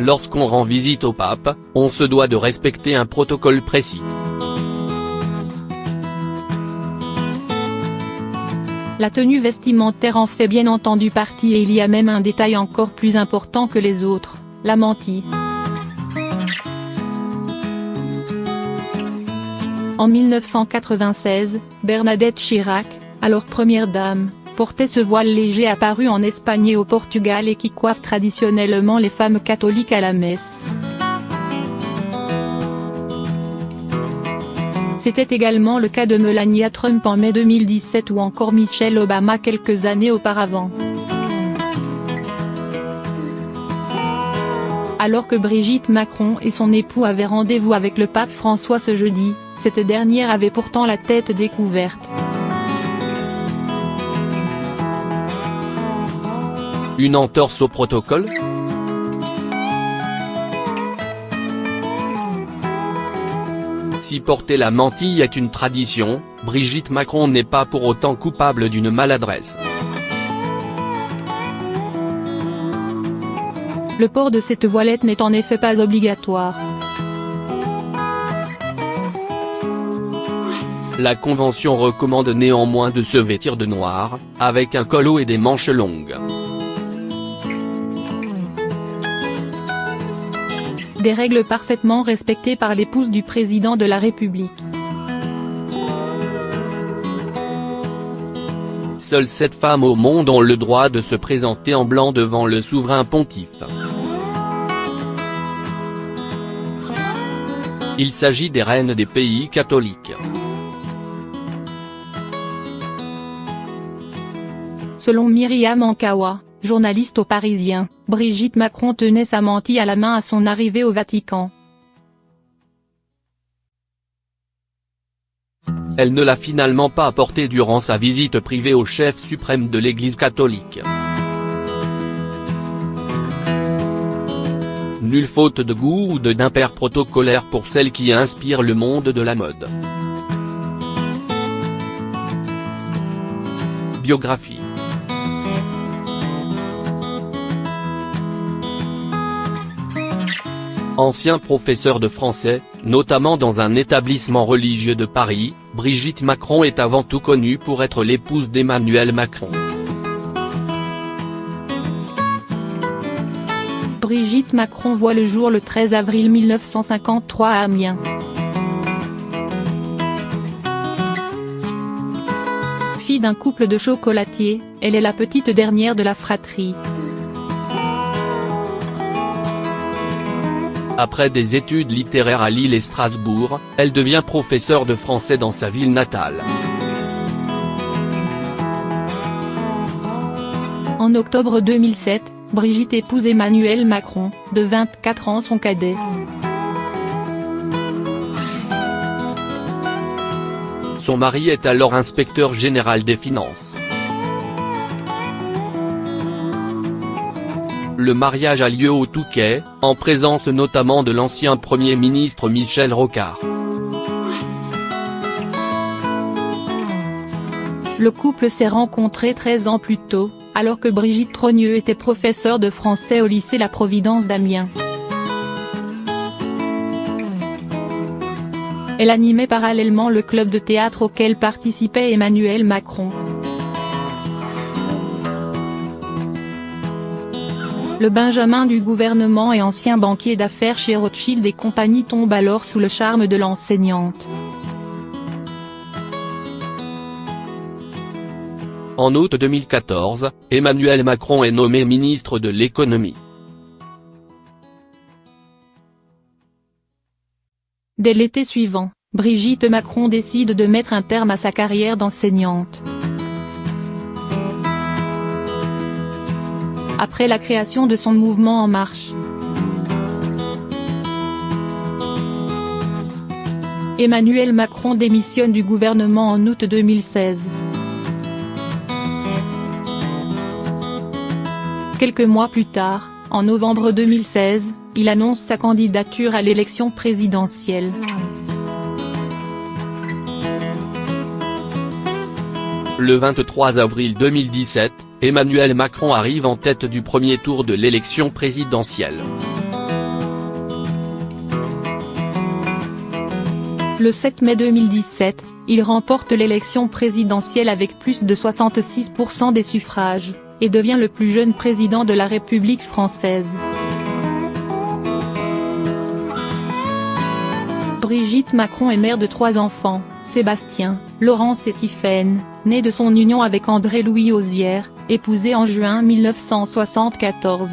Lorsqu'on rend visite au pape, on se doit de respecter un protocole précis. La tenue vestimentaire en fait bien entendu partie et il y a même un détail encore plus important que les autres, la mantille. En 1996, Bernadette Chirac, alors première dame, portait ce voile léger apparu en Espagne et au Portugal et qui coiffe traditionnellement les femmes catholiques à la messe. C'était également le cas de Melania Trump en mai 2017 ou encore Michelle Obama quelques années auparavant. Alors que Brigitte Macron et son époux avaient rendez-vous avec le pape François ce jeudi, cette dernière avait pourtant la tête découverte. Une entorse au protocole ? Si porter la mantille est une tradition, Brigitte Macron n'est pas pour autant coupable d'une maladresse. Le port de cette voilette n'est en effet pas obligatoire. La convention recommande néanmoins de se vêtir de noir, avec un col haut et des manches longues. Des règles parfaitement respectées par l'épouse du président de la République. Seules 7 femmes au monde ont le droit de se présenter en blanc devant le souverain pontife. Il s'agit des reines des pays catholiques. Selon Myriam Ankawa, journaliste au Parisien, Brigitte Macron tenait sa mantille à la main à son arrivée au Vatican. Elle ne l'a finalement pas apportée durant sa visite privée au chef suprême de l'Église catholique. Nulle faute de goût ou d'impair protocolaire pour celle qui inspire le monde de la mode. Biographie. Ancien professeur de français, notamment dans un établissement religieux de Paris, Brigitte Macron est avant tout connue pour être l'épouse d'Emmanuel Macron. Brigitte Macron voit le jour le 13 avril 1953 à Amiens. Fille d'un couple de chocolatiers, elle est la petite dernière de la fratrie. Après des études littéraires à Lille et Strasbourg, elle devient professeure de français dans sa ville natale. En octobre 2007, Brigitte épouse Emmanuel Macron, de 24 ans son cadet. Son mari est alors inspecteur général des finances. Le mariage a lieu au Touquet, en présence notamment de l'ancien Premier ministre Michel Rocard. Le couple s'est rencontré 13 ans plus tôt, alors que Brigitte Trogneux était professeure de français au lycée La Providence d'Amiens. Elle animait parallèlement le club de théâtre auquel participait Emmanuel Macron. Le Benjamin du gouvernement et ancien banquier d'affaires chez Rothschild et compagnie tombe alors sous le charme de l'enseignante. En août 2014, Emmanuel Macron est nommé ministre de l'économie. Dès l'été suivant, Brigitte Macron décide de mettre un terme à sa carrière d'enseignante. Après la création de son mouvement En Marche. Emmanuel Macron démissionne du gouvernement en août 2016. Quelques mois plus tard, en novembre 2016, il annonce sa candidature à l'élection présidentielle. Le 23 avril 2017, Emmanuel Macron arrive en tête du premier tour de l'élection présidentielle. Le 7 mai 2017, il remporte l'élection présidentielle avec plus de 66% des suffrages, et devient le plus jeune président de la République française. Brigitte Macron est mère de 3 enfants, Sébastien, Laurence et Tiphaine, nés de son union avec André-Louis Ozière, épousé en juin 1974.